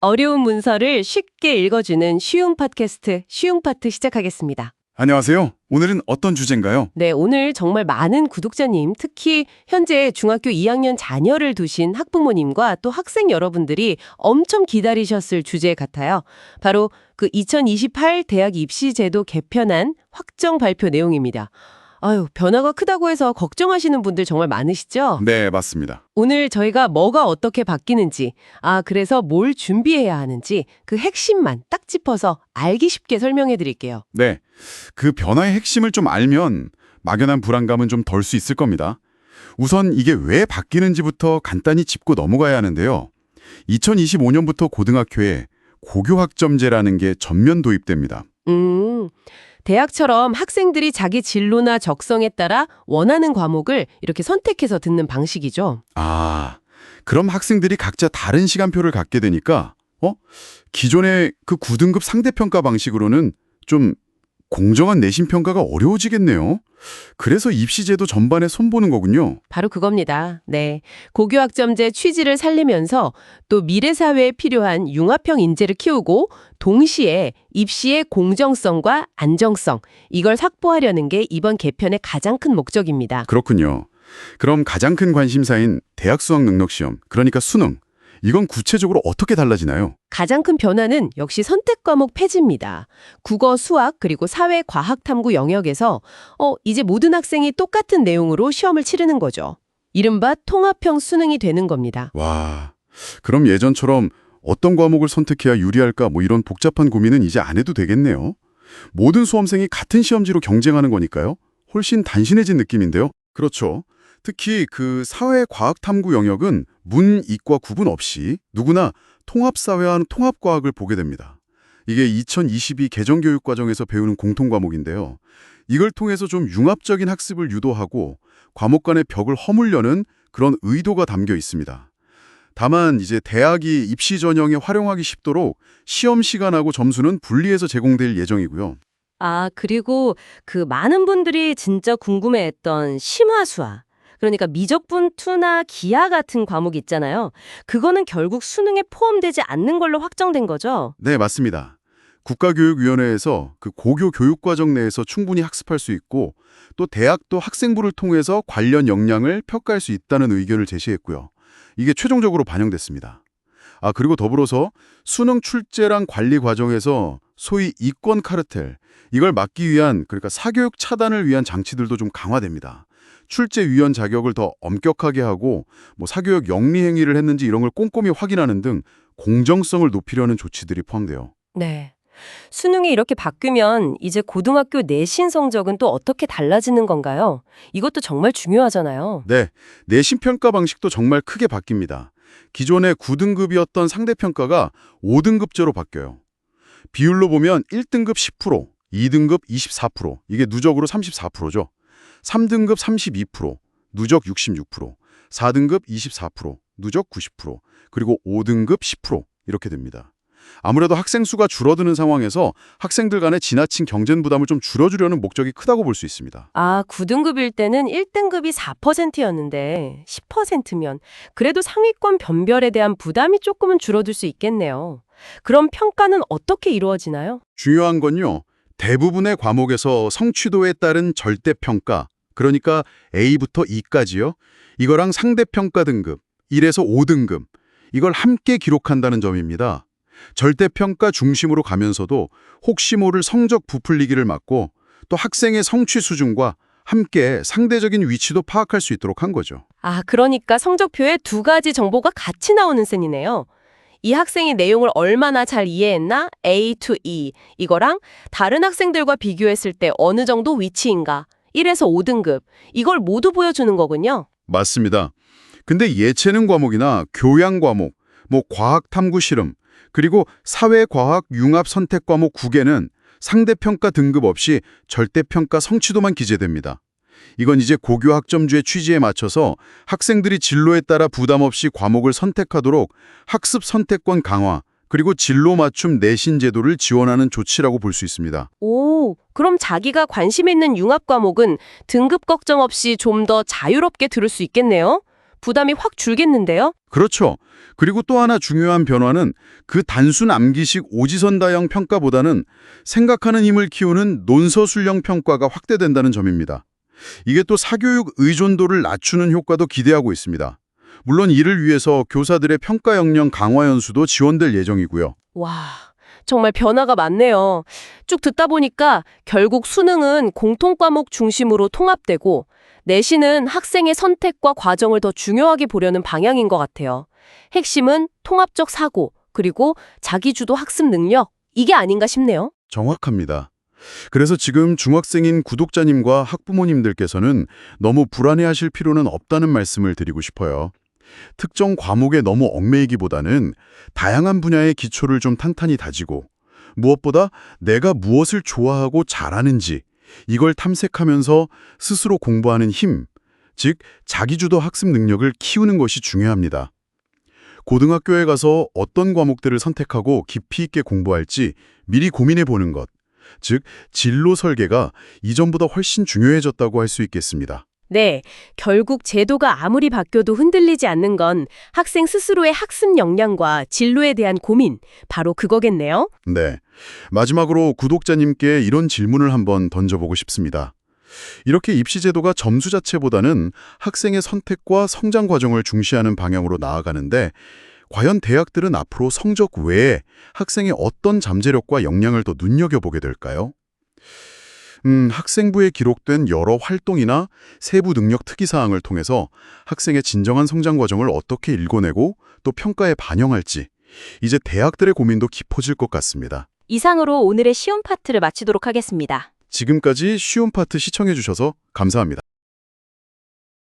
어려운 문서를 쉽게 읽어주는 쉬운 팟캐스트, 쉬운 파트 시작하겠습니다. 안녕하세요. 오늘은 어떤 주제인가요? 네, 오늘 정말 많은 구독자님, 특히 현재 중학교 2학년 자녀를 두신 학부모님과 또 학생 여러분들이 엄청 기다리셨을 주제 같아요. 바로 그 2028 대학 입시 제도 개편안 확정 발표 내용입니다. 아유, 변화가 크다고 해서 걱정하시는 분들 정말 많으시죠? 네, 맞습니다. 오늘 저희가 뭐가 어떻게 바뀌는지, 그래서 뭘 준비해야 하는지 그 핵심만 딱 짚어서 알기 쉽게 설명해 드릴게요. 네, 그 변화의 핵심을 좀 알면 막연한 불안감은 좀 덜 수 있을 겁니다. 우선 이게 왜 바뀌는지부터 간단히 짚고 넘어가야 하는데요. 2025년부터 고등학교에 고교학점제라는 게 전면 도입됩니다. 대학처럼 학생들이 자기 진로나 적성에 따라 원하는 과목을 이렇게 선택해서 듣는 방식이죠. 그럼 학생들이 각자 다른 시간표를 갖게 되니까 기존의 그 9등급 상대평가 방식으로는 좀 공정한 내신 평가가 어려워지겠네요. 그래서 입시제도 전반에 손보는 거군요. 바로 그겁니다. 네. 고교학점제 취지를 살리면서 또 미래 사회에 필요한 융합형 인재를 키우고 동시에 입시의 공정성과 안정성, 이걸 확보하려는 게 이번 개편의 가장 큰 목적입니다. 그렇군요. 그럼 가장 큰 관심사인 대학 수학 능력 시험, 그러니까 수능. 이건 구체적으로 어떻게 달라지나요? 가장 큰 변화는 역시 선택 과목 폐지입니다. 국어, 수학, 그리고 사회, 과학, 탐구 영역에서 이제 모든 학생이 똑같은 내용으로 시험을 치르는 거죠. 이른바 통합형 수능이 되는 겁니다. 와, 그럼 예전처럼 어떤 과목을 선택해야 유리할까 이런 복잡한 고민은 이제 안 해도 되겠네요. 모든 수험생이 같은 시험지로 경쟁하는 거니까요. 훨씬 단순해진 느낌인데요. 그렇죠. 특히 그 사회, 과학, 탐구 영역은 문, 이과 구분 없이 누구나 통합사회와 통합과학을 보게 됩니다. 이게 2022 개정교육과정에서 배우는 공통과목인데요. 이걸 통해서 좀 융합적인 학습을 유도하고 과목 간의 벽을 허물려는 그런 의도가 담겨 있습니다. 다만 이제 대학이 입시 전형에 활용하기 쉽도록 시험 시간하고 점수는 분리해서 제공될 예정이고요. 그리고 그 많은 분들이 진짜 궁금해했던 심화수학. 그러니까 미적분투나 기하 같은 과목 있잖아요. 그거는 결국 수능에 포함되지 않는 걸로 확정된 거죠? 네, 맞습니다. 국가교육위원회에서 그 고교 교육과정 내에서 충분히 학습할 수 있고 또 대학도 학생부를 통해서 관련 역량을 평가할 수 있다는 의견을 제시했고요. 이게 최종적으로 반영됐습니다. 그리고 더불어서 수능 출제랑 관리 과정에서 소위 이권 카르텔, 이걸 막기 위한 그러니까 사교육 차단을 위한 장치들도 좀 강화됩니다. 출제위원 자격을 더 엄격하게 하고 사교육 영리 행위를 했는지 이런 걸 꼼꼼히 확인하는 등 공정성을 높이려는 조치들이 포함돼요. 네. 수능이 이렇게 바뀌면 이제 고등학교 내신 성적은 또 어떻게 달라지는 건가요? 이것도 정말 중요하잖아요. 네, 내신 평가 방식도 정말 크게 바뀝니다. 기존의 9등급이었던 상대평가가 5등급제로 바뀌어요. 비율로 보면 1등급 10%, 2등급 24%, 이게 누적으로 34%죠. 3등급 32%, 누적 66%, 4등급 24%, 누적 90%, 그리고 5등급 10% 이렇게 됩니다. 아무래도 학생 수가 줄어드는 상황에서 학생들 간의 지나친 경쟁 부담을 좀 줄여주려는 목적이 크다고 볼 수 있습니다. 9등급일 때는 1등급이 4%였는데 10%면 그래도 상위권 변별에 대한 부담이 조금은 줄어들 수 있겠네요. 그럼 평가는 어떻게 이루어지나요? 중요한 건요. 대부분의 과목에서 성취도에 따른 절대평가, 그러니까 A부터 E까지요. 이거랑 상대평가 등급, 1에서 5등급, 이걸 함께 기록한다는 점입니다. 절대평가 중심으로 가면서도 혹시 모를 성적 부풀리기를 막고 또 학생의 성취 수준과 함께 상대적인 위치도 파악할 수 있도록 한 거죠. 그러니까 성적표에 두 가지 정보가 같이 나오는 셈이네요. 이 학생이 내용을 얼마나 잘 이해했나? A to E. 이거랑 다른 학생들과 비교했을 때 어느 정도 위치인가? 1에서 5등급. 이걸 모두 보여주는 거군요. 맞습니다. 근데 예체능 과목이나 교양 과목, 과학 탐구 실험, 그리고 사회과학 융합 선택 과목 9개는 상대평가 등급 없이 절대평가 성취도만 기재됩니다. 이건 이제 고교 학점주의 취지에 맞춰서 학생들이 진로에 따라 부담 없이 과목을 선택하도록 학습 선택권 강화, 그리고 진로 맞춤 내신 제도를 지원하는 조치라고 볼 수 있습니다. 그럼 자기가 관심 있는 융합 과목은 등급 걱정 없이 좀 더 자유롭게 들을 수 있겠네요? 부담이 확 줄겠는데요? 그렇죠. 그리고 또 하나 중요한 변화는 그 단순 암기식 오지선다형 평가보다는 생각하는 힘을 키우는 논서술형 평가가 확대된다는 점입니다. 이게 또 사교육 의존도를 낮추는 효과도 기대하고 있습니다. 물론 이를 위해서 교사들의 평가 역량 강화 연수도 지원될 예정이고요. 와, 정말 변화가 많네요. 쭉 듣다 보니까 결국 수능은 공통과목 중심으로 통합되고 내신은 학생의 선택과 과정을 더 중요하게 보려는 방향인 것 같아요. 핵심은 통합적 사고, 그리고 자기주도 학습 능력, 이게 아닌가 싶네요. 정확합니다. 그래서 지금 중학생인 구독자님과 학부모님들께서는 너무 불안해하실 필요는 없다는 말씀을 드리고 싶어요. 특정 과목에 너무 얽매이기보다는 다양한 분야의 기초를 좀 탄탄히 다지고 무엇보다 내가 무엇을 좋아하고 잘하는지 이걸 탐색하면서 스스로 공부하는 힘, 즉 자기주도 학습 능력을 키우는 것이 중요합니다. 고등학교에 가서 어떤 과목들을 선택하고 깊이 있게 공부할지 미리 고민해 보는 것, 즉 진로 설계가 이전보다 훨씬 중요해졌다고 할 수 있겠습니다. 네, 결국 제도가 아무리 바뀌어도 흔들리지 않는 건 학생 스스로의 학습 역량과 진로에 대한 고민, 바로 그거겠네요. 네. 마지막으로 구독자님께 이런 질문을 한번 던져보고 싶습니다. 이렇게 입시제도가 점수 자체보다는 학생의 선택과 성장 과정을 중시하는 방향으로 나아가는데 과연 대학들은 앞으로 성적 외에 학생의 어떤 잠재력과 역량을 더 눈여겨보게 될까요? 학생부에 기록된 여러 활동이나 세부 능력 특기사항을 통해서 학생의 진정한 성장 과정을 어떻게 읽어내고 또 평가에 반영할지 이제 대학들의 고민도 깊어질 것 같습니다. 이상으로 오늘의 시험 파트를 마치도록 하겠습니다. 지금까지 쉬운 파트 시청해 주셔서 감사합니다.